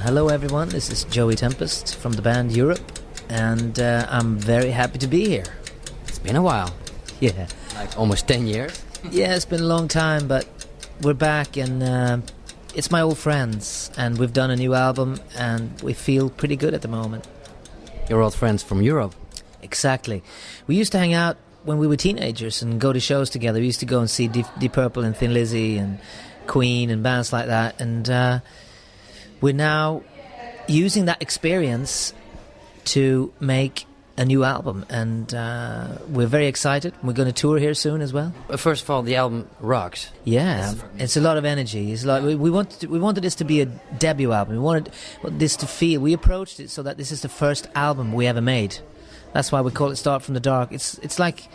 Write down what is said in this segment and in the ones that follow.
Hello everyone, this is Joey Tempest from the band Europe, and I'm very happy to be here. It's been a while. Yeah. Like almost 10 years. Yeah, it's been a long time, but we're back, and it's my old friends, and we've done a new album, and we feel pretty good at the moment. Your old friends from Europe. Exactly. We used to hang out when we were teenagers and go to shows together. We used to go and see Deep Purple and Thin Lizzy and Queen and bands like that, and we're now using that experience to make a new album, and we're very excited. We're going to tour here soon as well. First of all, the album rocks. Yeah, it's a lot of energy. It's like we wanted this to be a debut album. We wanted this to feel. We approached it so that this is the first album we ever made. That's why we call it Start from the Dark. It's like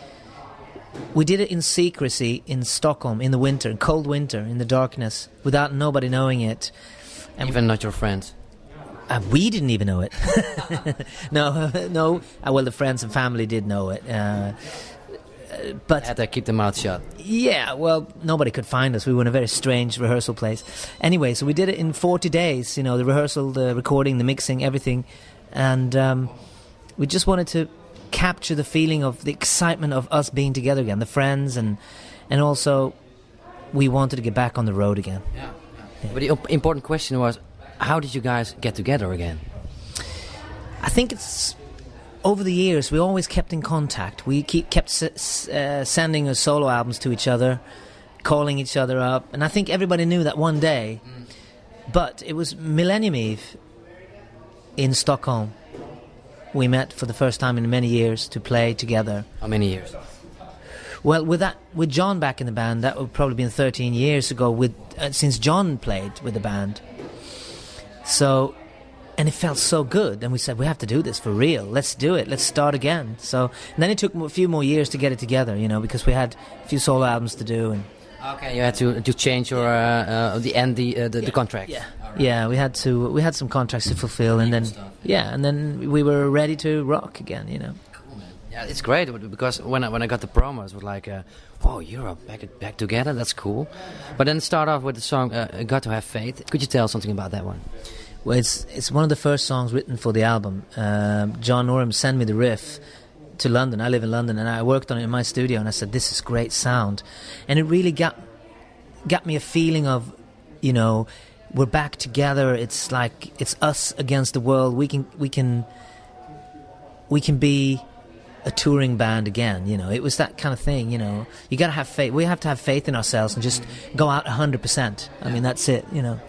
we did it in secrecy in Stockholm in the winter, cold winter, in the darkness, without nobody knowing it. And even not your friends. We didn't even know it. No. Well, the friends and family did know it. But had to keep their mouth shut. Yeah, well, nobody could find us. We were in a very strange rehearsal place. Anyway, so we did it in 40 days. You know, the rehearsal, the recording, the mixing, everything, and we just wanted to capture the feeling of the excitement of us being together again, the friends, and also we wanted to get back on the road again. Yeah. But the important question was, how did you guys get together again? I think it's over the years we always kept in contact. We kept sending us solo albums to each other, calling each other up, and I think everybody knew that one day. But it was Millennium Eve in Stockholm. We met for the first time in many years to play together. How many years? Well, with John back in the band, that would probably been 13 years ago. Since John played with the band, so, and it felt so good, and we said we have to do this for real. Let's do it. Let's start again. So, and then it took a few more years to get it together, you know, because we had a few solo albums to do, and okay, you had to change your the contract. Yeah, right. Yeah, we had some contracts to fulfill, and then and then we were ready to rock again, you know. Yeah, it's great because when I got the promos, it was like, "Oh, Europe back together. That's cool." But then start off with the song "Got to Have Faith." Could you tell something about that one? Well, it's one of the first songs written for the album. John Norum sent me the riff to London. I live in London, and I worked on it in my studio. And I said, "This is great sound," and it really got me a feeling of, you know, we're back together. It's like it's us against the world. We can be a touring band again, you know. It was that kind of thing, you know. You gotta have faith. We have to have faith in ourselves and just go out 100%. I mean, that's it, you know.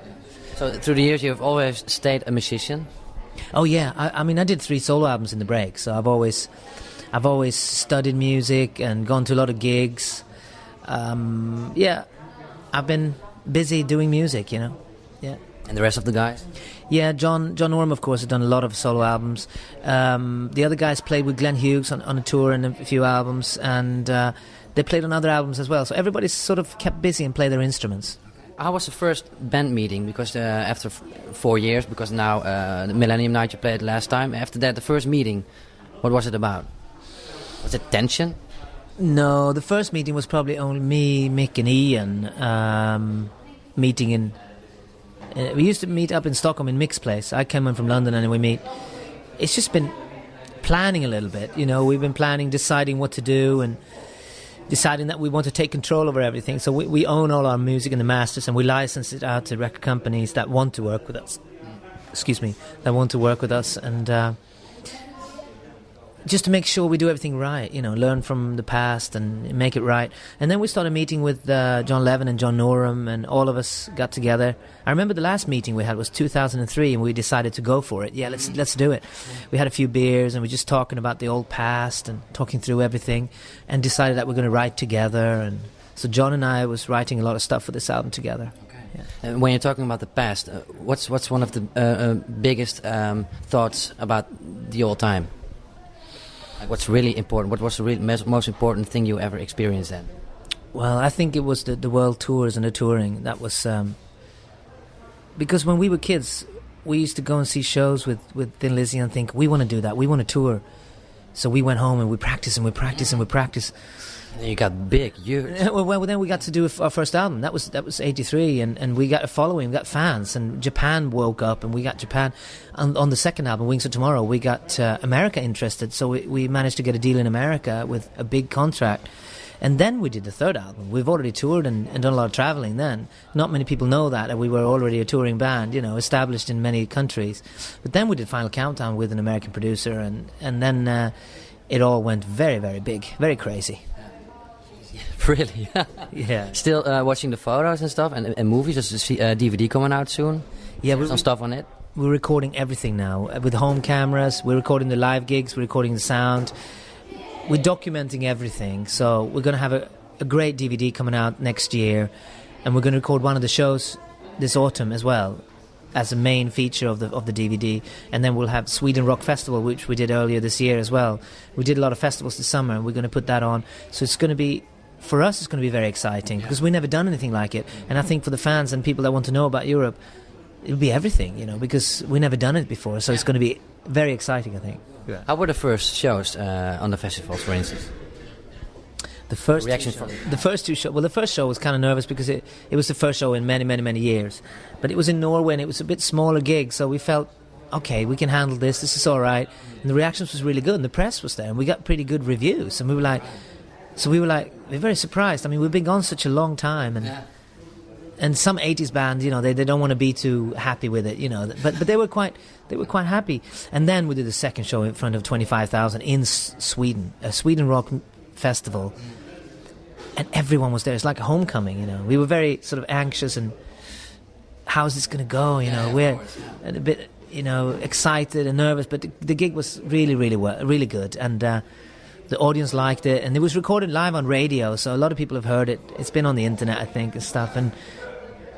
So through the years, you've always stayed a musician. Oh yeah, I mean, I did 3 solo albums in the break, so I've always studied music and gone to a lot of gigs. Yeah, I've been busy doing music, you know. Yeah. And the rest of the guys? Yeah, John Norum, of course, has done a lot of solo albums. The other guys played with Glenn Hughes on a tour and a few albums, and they played on other albums as well. So everybody's sort of kept busy and played their instruments. How was the first band meeting? Because after 4 years, because now the Millennium Night you played last time, after that, the first meeting, what was it about? Was it tension? No, the first meeting was probably only me, Mick and Ian meeting in... we used to meet up in Stockholm in Mick's place. I came in from London and we meet. It's just been planning a little bit, you know. We've been planning, deciding what to do, and deciding that we want to take control over everything. So we own all our music and the masters, and we license it out to record companies that want to work with us. That want to work with us, and just to make sure we do everything right, you know, learn from the past and make it right. And then we started meeting with John Levin and John Norum, and all of us got together. I remember the last meeting we had was 2003, and we decided to go for it. Yeah, let's do it. We had a few beers, and we were just talking about the old past and talking through everything, and decided that we're going to write together. And so John and I was writing a lot of stuff for this album together. Okay. Yeah. And when you're talking about the past, what's one of the biggest thoughts about the old time? Like what's really important? What was the most important thing you ever experienced then? Well, I think it was the world tours and the touring. That was because when we were kids, we used to go and see shows with Thin Lizzy and think, we want to do that, we want to tour. So we went home and we practiced and we practiced and we practiced. You got big, huge. Well, then we got to do our first album. That was '83, and we got a following, we got fans, and Japan woke up, and we got Japan. On the second album, Wings of Tomorrow, we got America interested, so we managed to get a deal in America with a big contract. And then we did the third album. We've already toured and done a lot of traveling then. Not many people know that we were already a touring band, established in many countries. But then we did Final Countdown with an American producer, and then it all went very, very big, very crazy. Really? Yeah. Still watching the photos and stuff, and movies. There's a DVD coming out soon. Yeah, some stuff on it. We're recording everything now with home cameras. We're recording the live gigs. We're recording the sound. We're documenting everything. So we're going to have a great DVD coming out next year, and we're going to record one of the shows this autumn as well as a main feature of the DVD. And then we'll have Sweden Rock Festival, which we did earlier this year as well. We did a lot of festivals this summer, and we're going to put that on. So it's going to be, for us, it's going to be very exciting because we've never done anything like it. And I think for the fans and people that want to know about Europe, it'll be everything, because we've never done it before. So it's going to be very exciting, I think. Yeah. How were the first shows on the festivals, for instance? The first reaction from the first two shows. Well, the first show was kind of nervous because it was the first show in many, many, many years. But it was in Norway, and it was a bit smaller gig, so we felt, okay, we can handle this. This is all right. And the reactions was really good, and the press was there, and we got pretty good reviews. And we were very surprised. I mean, we've been gone such a long time, and some '80s bands, they don't want to be too happy with it, But they were quite happy. And then we did the second show in front of 25,000 in Sweden, a Sweden Rock Festival. And everyone was there. It's like a homecoming, We were very sort of anxious and how's this going to go, We're a bit, excited and nervous. But the gig was really, really really good. And the audience liked it. And it was recorded live on radio, so a lot of people have heard it. It's been on the internet, I think, and stuff. And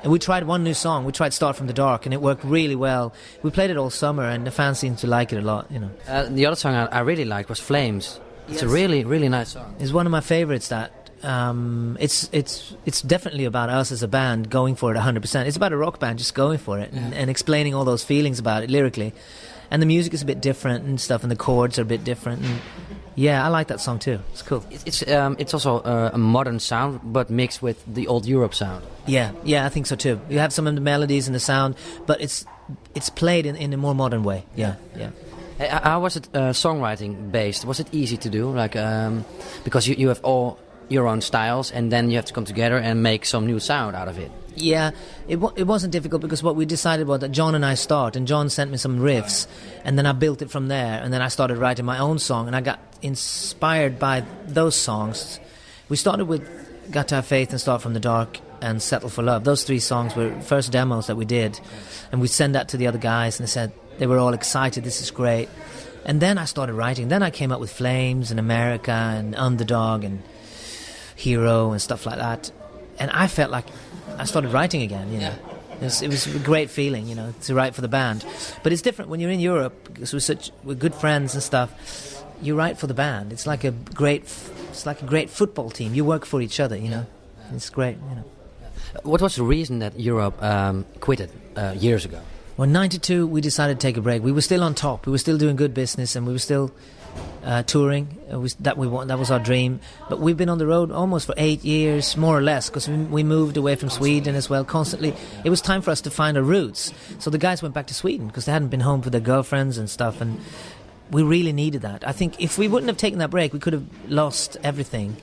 we tried one new song. We tried Start From the Dark, and it worked really well. We played it all summer, and the fans seemed to like it a lot, The other song I really liked was Flames. It's a really, really nice song. It's one of my favorites. That it's definitely about us as a band going for it 100%. It's about a rock band just going for it and explaining all those feelings about it lyrically. And the music is a bit different and stuff, and the chords are a bit different. And yeah, I like that song too. It's cool. It's also a modern sound, but mixed with the old Europe sound. Yeah, I think so too. You have some of the melodies and the sound, but it's played in a more modern way. Yeah. Hey, how was it songwriting based? Was it easy to do? Like because you have all your own styles, and then you have to come together and make some new sound out of it. Yeah, it wasn't difficult because what we decided was that John and I start, and John sent me some riffs, and then I built it from there, and then I started writing my own song, and I got inspired by those songs. We started with Got to Have Faith and Start From the Dark and Settle for Love. Those three songs were first demos that we did, and we sent that to the other guys, and they said they were all excited, this is great. And then I started writing. Then I came up with Flames and America and Underdog and Hero and stuff like that, and I felt like I started writing again, It was a great feeling, to write for the band. But it's different when you're in Europe because we're good friends and stuff. You write for the band. It's like a great football team. You work for each other, It's great, What was the reason that Europe quit it years ago? Well, in '92 we decided to take a break. We were still on top. We were still doing good business, and we were still touring. That was our dream. But we've been on the road almost for 8 years, more or less, because we moved away from Sweden as well constantly. It was time for us to find our roots. So the guys went back to Sweden because they hadn't been home for their girlfriends and stuff, and we really needed that. I think if we wouldn't have taken that break, we could have lost everything.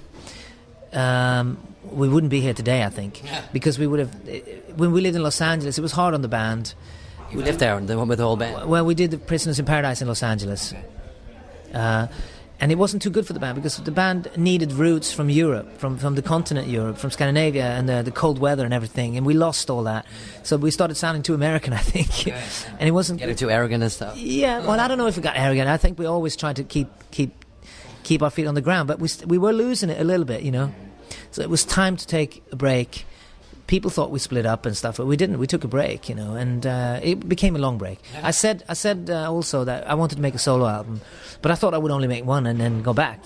We wouldn't be here today, I think, because we would have. When we lived in Los Angeles, it was hard on the band. You lived there with the whole band? Well, we did the Prisoners in Paradise in Los Angeles. And it wasn't too good for the band because the band needed roots from Europe, from the continent Europe, from Scandinavia, and the cold weather and everything, and we lost all that. So we started sounding too American, I think. And it wasn't getting too arrogant and stuff. Yeah, well, I don't know if we got arrogant. I think we always tried to keep our feet on the ground, but we were losing it a little bit, So it was time to take a break. People thought we split up and stuff, but we didn't. We took a break, and it became a long break. I said also that I wanted to make a solo album, but I thought I would only make one and then go back,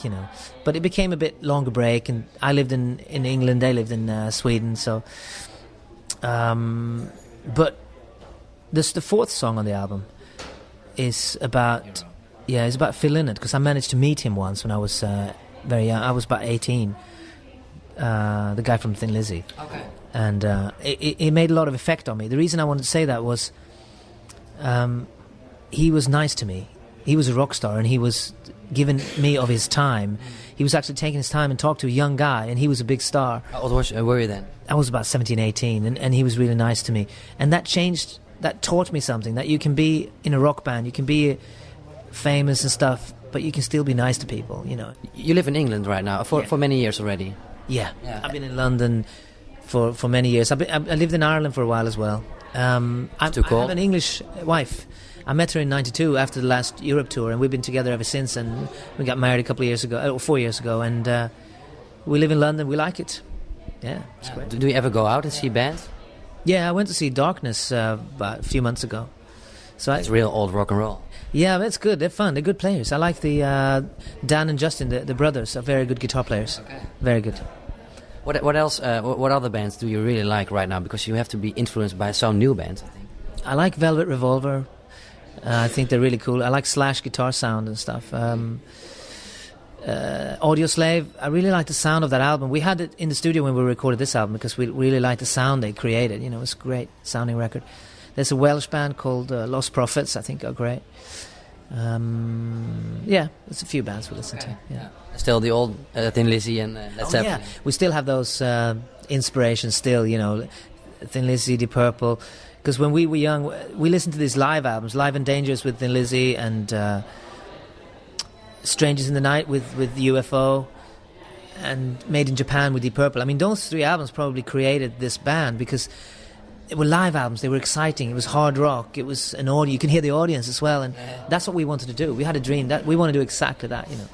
But it became a bit longer break, and I lived in England, they lived in Sweden, so. But the fourth song on the album is about Phil Lynott, because I managed to meet him once when I was very young. I was about 18. the guy from Thin Lizzy. Okay. And it made a lot of effect on me. The reason I wanted to say that was he was nice to me. He was a rock star, and he was giving me of his time. He was actually taking his time and talked to a young guy, and he was a big star. How old were you then? I was about 17, 18, and he was really nice to me. And that taught me something, that you can be in a rock band, you can be famous and stuff, but you can still be nice to people, you know. You live in England right now, for many years already. Yeah. I've been in London for many years. I lived in Ireland for a while as well. I have an English wife. I met her in '92 after the last Europe tour, and we've been together ever since. And we got married a couple of years ago, 4 years ago, and we live in London. We like it. Yeah, it's great. Do you ever go out and see bands? Yeah, I went to see Darkness about a few months ago. So it's real old rock and roll. Yeah, that's good. They're fun. They're good players. I like the Dan and Justin, the brothers, are very good guitar players. Okay. Very good. What else? What other bands do you really like right now? Because you have to be influenced by some new bands, I think. I like Velvet Revolver. I think they're really cool. I like Slash guitar sound and stuff. Audio Slave, I really like the sound of that album. We had it in the studio when we recorded this album because we really liked the sound they created. You know, it's a great sounding record. There's a Welsh band called Lost Prophets, I think are great. Yeah, there's a few bands we listen to. Yeah. Still the old Thin Lizzy and Led Zeppelin. Yeah, we still have those inspirations still, you know, Thin Lizzy, Deep Purple. Because when we were young, we listened to these live albums, Live and Dangerous with Thin Lizzy and Strangers in the Night with UFO and Made in Japan with Deep Purple. I mean, those three albums probably created this band because they were live albums, they were exciting, it was hard rock, it was an audio, you can hear the audience as well, and that's what we wanted to do. We had a dream that we want to do exactly that, you know.